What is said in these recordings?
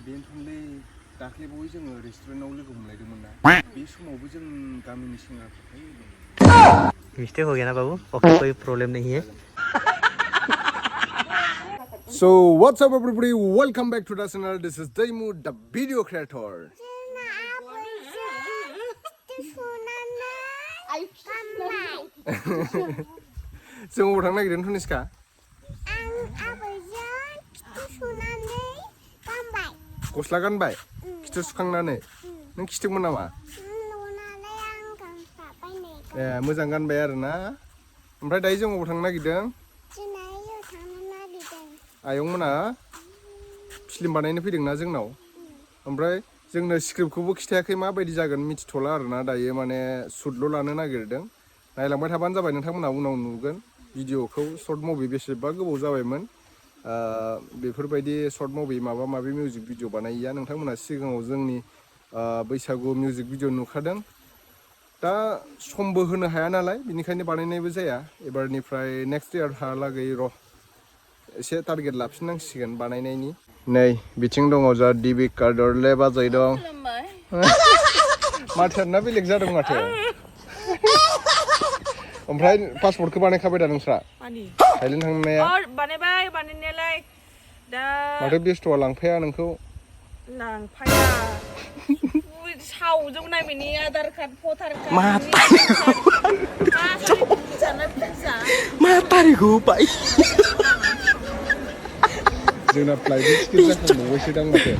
बेनोथ'लै दाख्लैबावै जोङो रेस्टुरेन्टआव लोगो हमलायदोंमोन ना बे समावबो जों गामिनि सेंग्राफोर मिस्टेक हो गया ना बाबू ओके कोई प्रॉब्लम नहीं है So what's up everybody, welcome back to the channel. This is Daimu, the video creator. जों अबाव थांनो नागिरदों थनिस्का? गस्ला गानबाय खिथु सुखांनानै नों खिथोमोन नामा? ए मोजां गानबाय आरोना ओमफ्राय दायो जों अबाव थांनो नागिरदों? आयंमोना फिल्म बानायनो फैदोंना जोंनाव ओमफ्राय जोंनो स्क्रिप्टखौबो खिथायाखै माबायदि जागोन मिथिथ'ला आरोना दायो माने शुटल' लानो नागिरदों नायलांबाय थाबानो जाबाय नोंथांमोना उनाव नुगोन भिडिअखौ सर्ट मुभि बेसेबा गोबाव जाबायमोन बेफोरबायदि सर्ट मुभि माबा माबि मिउजिक भिडिअ बानायैया नोंथांमोना सिगाङाव जोंनि बैसागु मिउजिक भिडिअ नुखादों दा समबो होनो हाया नालाय बिनिखायनो बानायनायबो जाया एबारनिफ्राय नेक्स्ट इयारहालागै र' एसे टारगेट लाफिननांसिगोन बानायनायनि नै बिथिं दङ जा दिबिका दरले बाजै दं माथोआनो बेलेग जादों माथो ओमफ्राय पासपर्टखौ बानायखाबाय दा नोंस्रा थाइलेन्ड थांनाया बानायबाय बानायनायालाय दा माथो बेस्थ'आ लांफाया नोंखौ लांफाया सावजों नायबिनि आधार कार्ड भटार कार्ड मा तारिखौ बाय जोंना फ्लाइटनि टिकेट जाखांबावबायसो दां माथो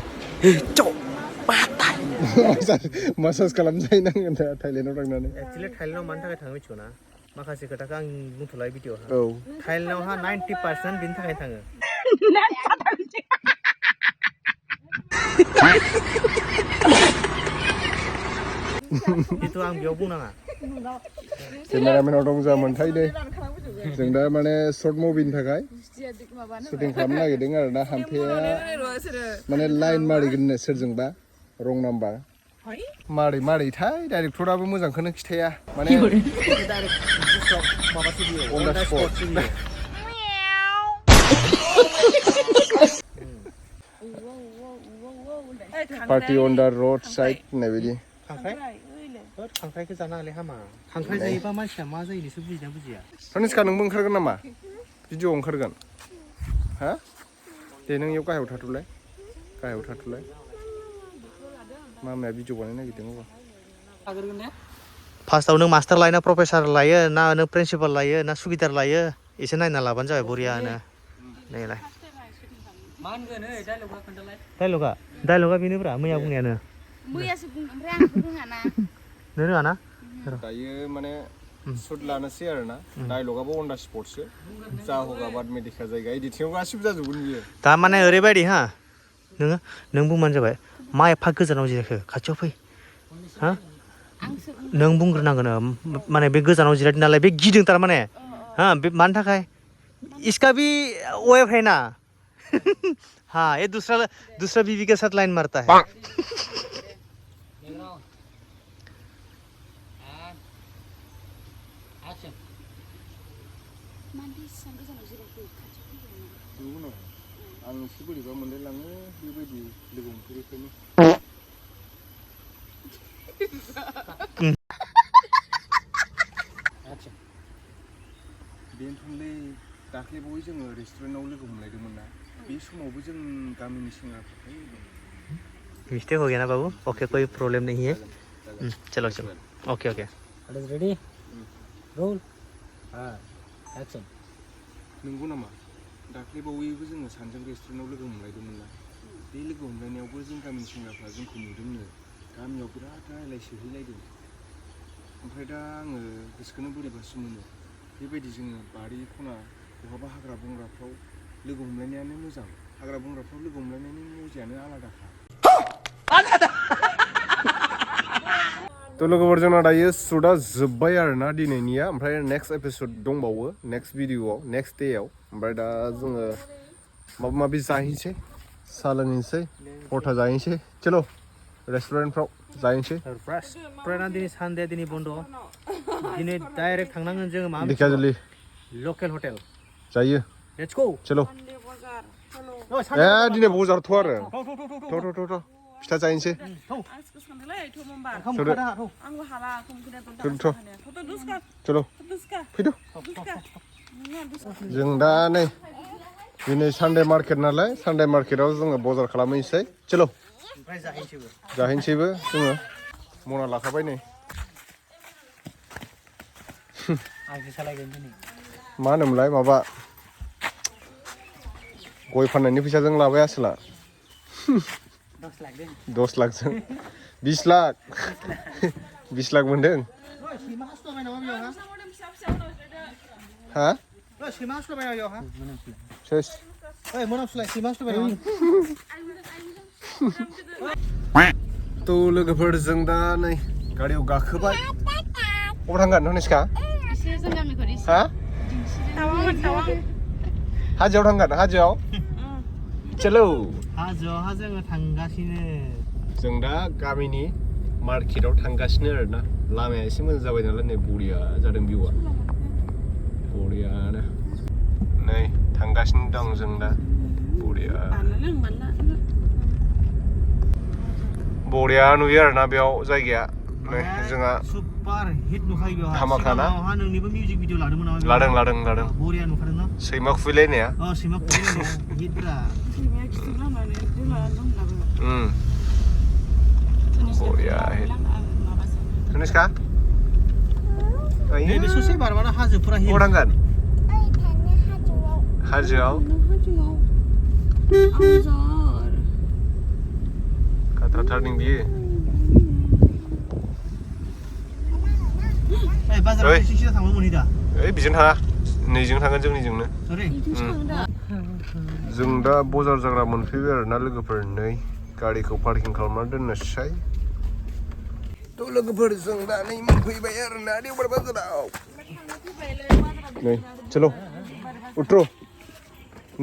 मासाज खालामजाहैनांगोन दा थाइलेन्डआव थांनानै एक्चुअली थाइलेन्डआव मानि थाखाय थांनो मिथिगौ ना माखासे खोथाखौ आं बुंथ'लाय भिडिअ'आव औ थाइलेन्डआवहा 90% बिनि थाखाय थाङो जितु आं बेयाव बुंनाङा केमेरामेनाव दं जा मोनथाय दे जों दा माने सर्ट मुभिनि थाखाय शुटिं खालामनो नागिरदों आरोना हामफेया माने लाइन मारिगोननो सोरजोंबा रं नाम्बार मारैथाय डाइरेक्टराबो मोजांखौनो खिथाया माने अन दा स्पट पार्टी अन दा रोड साइड होननाय बायदि खांख्राइखौ जानाङालै हामा खांख्राइ जायोबा मानसिया मा जायो नोंसोर बुजिना बुजिया थनिस्का नोंबो ओंखारगोन नामा भिडिअ ओंखारगोन हा दे नों इयाव गाहायाव थाथ'लाय मामाया भिडिअ बानायनो नागिरदों फार्स्टआव नों मास्टार लायो ना प्रफेसार लायो ना नों प्रिन्सिपाल लायो ना सुगिदार लायो एसे नायना लाबानो जाबाय बरियानो नैलाय मा होनगोन ओइ डायलगा खोन्थालाय डायलगा बेनोब्रा मैया बुंनायानो मैयासो बुंदों ओमफ्राय आंबो रोङाना नों रोङाना दायो माने शुट लानोसै आरोना डायलगाबो अन दा स्पटसो जा होगा बाद में देखा जायगा एडिटिंआव गासिबो जाजोबगोन बियो दा माने ओरैबायदि हा नों बुंबानो जाबाय मा एफा गोजानाव जिरायखो खाथियाव फै हा नों बुंग्रोनांगोन माने बे गोजानाव जिरायदों नालाय बे गिदों थारमाने हा बे मानि थाखाय इसका भी वाइफ है ना हाँ ये दूसरा बीवी के साथ लाइन मारता है आं एसे बोरैबा मोनलायलाङो बेबायदि लोगो मोनफेरिखायनो बेनोथ'लै दाख्लैबावै जोङो रेस्टुरेन्टआव लोगो हमलायदोंमोन ना बे समावबो जों गामिनि सेंग्राफोर मिस्टेक हो गया ना बाबू ओके कोई प्रॉब्लम नहीं है चलो ओके रेडी रोल एक्शन नंगौ नामा दाख्लैबावैबो जोङो सानजों रेस्टुरेन्टआव लोगो हमलायदोंमोन ना बे लोगो हमलायनायावबो जों गामिनि सेंग्राफ्रा जोंखौ नुदोंनो गामियाव बिराद रायलायसोहैलायदों ओमफ्राय दा आङो गोसोखौनो बोरैबासो मोनो बेबायदि जोङो बारि खना बहाबा हाग्रा बंग्राफ्राव लोगो हमलायनायानो मोजां हाग्रा बंग्राफ्राव लोगो हमलायनायनि मजायानो आलादाखा थ' लोगोफोर जोंना दायो शुटआ जोब्बाय आरोना दिनैनिया ओमफ्राय नेक्स्ट एपिसड दंबावो नेक्स्ट भिडिअआव नेक्स्ट डेआव ओमफ्राय दा जोङो माबा माबि जाहैनोसै साहा लोंहैनोसै परथा जाहैनोसै चलो रेस्टुरेन्टफ्राव जाहैनोसै रेस्टुरेन्टआ दिनै सानडे दिनै बन्द दिनै डाइरेक्ट थांनांगोन जोङो मा ढेकियाजुलि लकेल हटेल जायो लेट्स गो चलो ए दिनै बजारथ' आरो थ' फिथा जाहैनोसै आंसो सानदोंलै थ' होमबा थ'दो आंबो हाला खमखौनो चलो फैदो जों दा नै दिनै सानडे मार्केट नालाय सानडे मार्केटाव जोङो बजार खालामहैनोसै चलो जाहैनोसैबो जोङो मना लाखाबाय नै मा होनोमोनलाय माबा गय फाननायनि फैसाजों लाबाय आसोला 10 लाखजों 20 लाख 20 लाख मोनदों हा सेस तो लोगोफोरजों दा नै गारियाव गाखोबाय अबाव थांगोन हनिस्का हा हाजोआव थांगोन हाजोआव चलो हाजोआवहा जोङो थांगासिनो जों दा गामिनि मार्केटाव थांगासिनो आरोना लामाया एसे मोजां जाबाय नालाय नै बरिया जादों भिउआ बरियानो नै थांगासिनो दं जों दा बरिया नुयो आरोना बेयाव जायगाया नै जोंहा सुपार हिट नुखायो बेयाव धामाकाना नोंनिबो मिउजिक भिडिअ लादोंमोन नामा लादों बरिया नुखादों ना सैमा खुबैलायनाया सैमा खुबैलायनाया हिटब्रा बरिया हिट हनिस्का नैबे ससे बारबानो हाजोफोरा हिट अबाव थांगोन हाजोआव खाथारथारदों बियो बाजाराव सिदा थांनो मोनहैदा ओइ बिजों थाङा नैजों थांगोन जोंनिजोंनो जों दा बजार जाग्रा मोनफैबाय आरोना लोगोफोर नै गारिखौ पार्किं खालामना दोननोसै थ' लोगोफोर जों दा नै मोनफैबाय आरोना देवबार बाजाराव नै चलो उट्र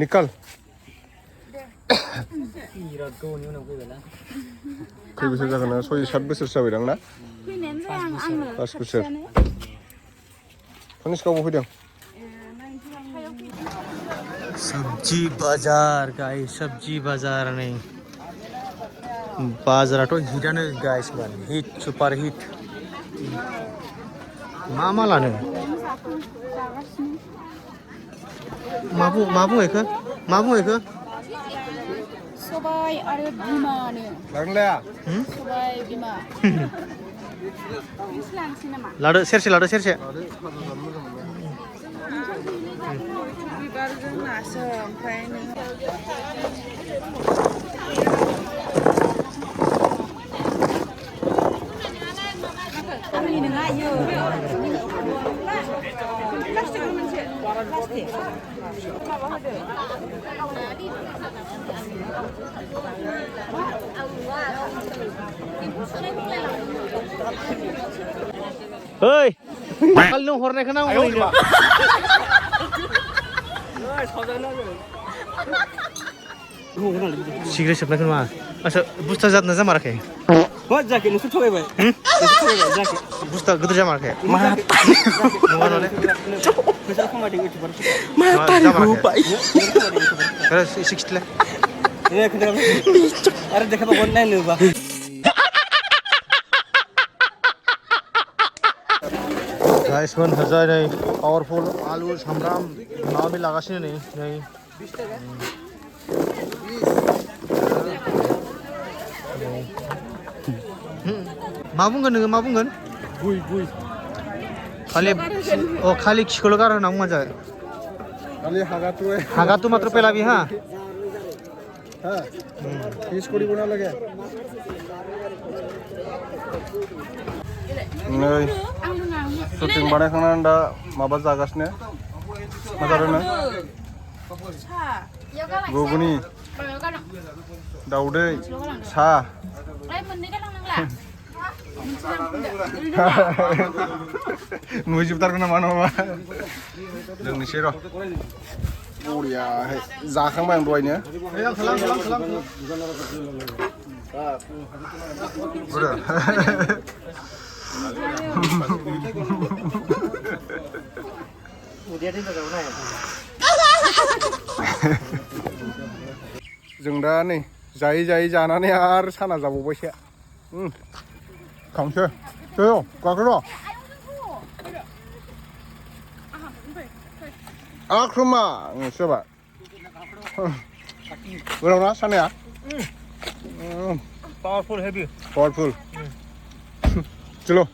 निकाल खै बोसोर जागोन ना 6-7 बोसोरसो जाबायदां ना 5 बोसोर हनिस्का अबाव फैदों सब्जी बाजार गाइस सब्जी बाजार नै बाजाराथ' हिटानो गाइस मान हिट सुपार हिट मा लानो मा बुङो इखो सबाय आरो बिमानो लांलाया सबाय बिमा लांसै नामा लादो सेरसे बिबारजों नासो ओमफ्राय आंनि नङा इयो प्लास्टिक मोनसे प्लास्टिक माबा होदो ओइ दाखालि नों हरनायखौ नांगौ सिगारेट सोबनायखौ नङा आच्छा बुस्थुआ जादोंना जामाराखै जाखै नोंसोर थगायबाय जाखै बुस्थुआ गिदिर जामाराखै मा नङा नले फैसा खमायदों इउटिउबार मा जामाराखै एसे खिथलाय आरो देखायबावगोन नायनोबा गाइस मोनहरजाय नै पावारफुल आलु सामब्राम माबा माबि लागासिनो नै मा बुंगोन नोङो मा बुंगोन खालि खिखौल' गार होना बुंबानो जाबाय खालि हागातु मात्र पेलाबि हा পিস কৰিব নালাগে नै শুটিং बानायखांनानै दा माबा जागासिनो मा जादों नों गुगुनि दाउदै सा नुजोबथारगोन नामा नङाबा लोंनोसै र' बरियाहाय जाखांबाय आं दहायनो जों दा नै जायै जानानै आरो साना जाबावबायसो खांसो दैयाव गाखोर' आख्रमा सोरबा गोराव ना सानाया पावारफुल चलो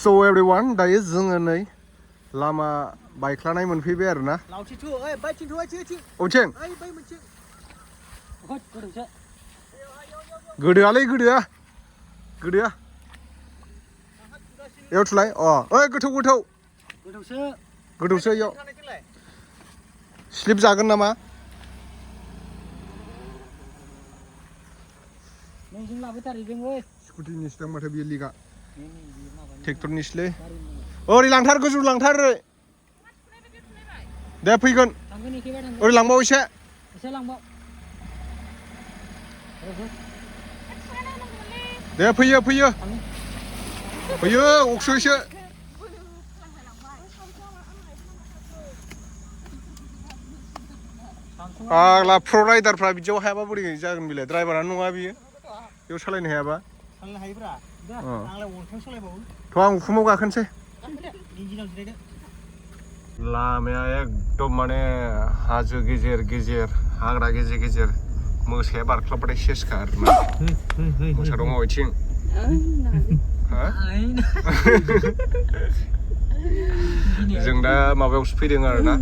so everyone दायो जोङो नै लामा बायख्लानाय मोनफैबाय आरो ना अचें गोदोआलै गोदोआ एयाव थुलाय ओइ गोथौसो इयाव स्लिप जागोन नामा स्कुटिनि सिदां माथो बियो लिगा ट्रेक्टरनिसोलै ओरै लांथार गोजौ लांथार ओरै दे फैगोन ओरै लांबाव एसे दे फैयो अक्स'यैसो आग्ला प्र' राइडारफ्रा बिदियाव हायाबा बोरै जागोन बेलाय ड्राइभारानो नङा बियो बेयाव सालायनो हायाबा थ' आं उखुमाव गाखोनोसै लामाया एकदम माने हाजो गेजेर हाग्रा गेजेर मोसाया बारख्लाबबाथाय सेसखा आरोना मोसा दङ बिथिं जों दा माबायावसो फैदों आरोना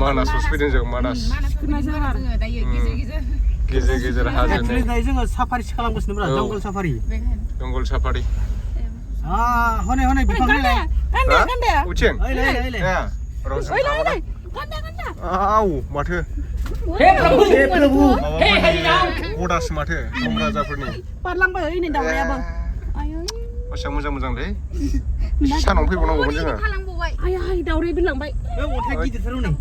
मानासावसो फैदों जों मानास गेजेर हाजोनि जोङो साफारिसो खालामगासिनो जंगल साफारि हनै बिफां उचें आव माथो बदासो माथो राजाफोरनि बारलांबाय नै दावरायाबो मानसिया मोजांलै सानाव फैबावनांगौमोन जोङो आय दावराय बिरलांबाय अन्थाइ गिदिरथार हनै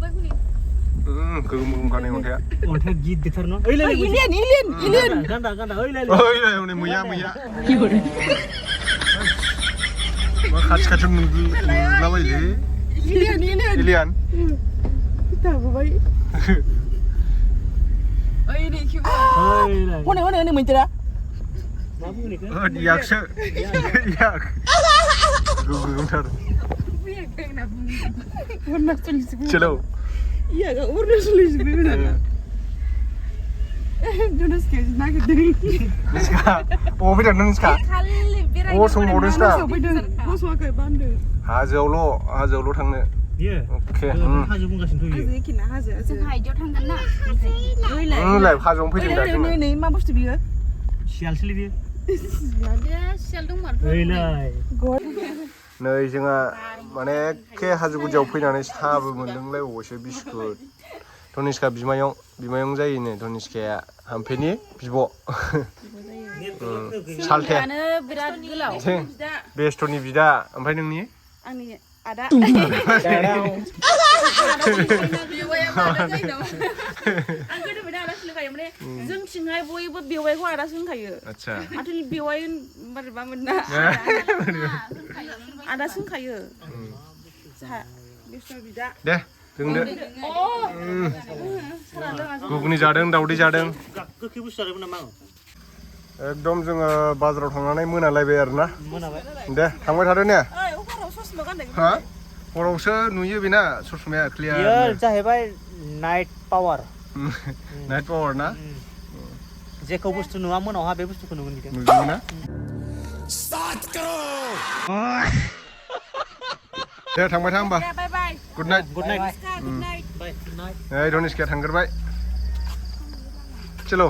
गोगोम खानाय अन्थाइ गिदिरथार न इलियन गान्दा हनै मैया मा खाथि नुलाबायोलै इलियान दाबोबाय ओइ नै किबो हनै मैदेरा याकसो याक गोगोमथार चलो यागा अरुणाचलनिसो Donoskia nagirdों निस्का अबाव फैदों नों निस्का अ सोंबावदोंसो दा गसवाखै बान्दो हाजोआवल' थांनो बियो अके हाजो बुंगासिनो हाजो एखेना हाजो जों हाइदियाव थांगोन ना लाय हाजोआवनो फैदों दा जोङो नै मा बुस्थु बियो सियालसोलै बियो सियाल दंमारो ओइलाय नै जोंहा माने एखे हाजो गुदियाव फैनानै साहाबो मोनलोंलायबावबायसो बिस्कुट धनिष्का बिमायं जायोनो धनिष्काया हाम्फेनि बिब' सालथे बिराद गोलाव बेस्थ'नि बिदा ओमफ्राय नोंनि आंनि आदा जोंथिंहाय बयबो बेवाइखौ आदासो होनखायो आदसा माथो बेवाइ बोरैबा मोनना आदासो होनखायो जोंहा बेस्थ' बिदा दे जोंदो गुगुनि जादों दावदै जादों गोखै बुस्थु जादोंमोन नामा एकदम जोङो बाजाराव थांनानै मोनालायबाय आरोना मोनाबाय दे थांबाय थादो ने हराव ससमा गानदों हा हरावसो नुयो बेना ससमाया क्लियार बियो जाहैबाय नाइट पावार ना जेखौ बुस्थु नुवा मोनावहा बे बुस्थुखौ नुगोन बिदि नुजोबो ना दे थांबाय था होमबा bye bye good night good night good night bye good night नै धनिष्काया थांग्रोबाय चलो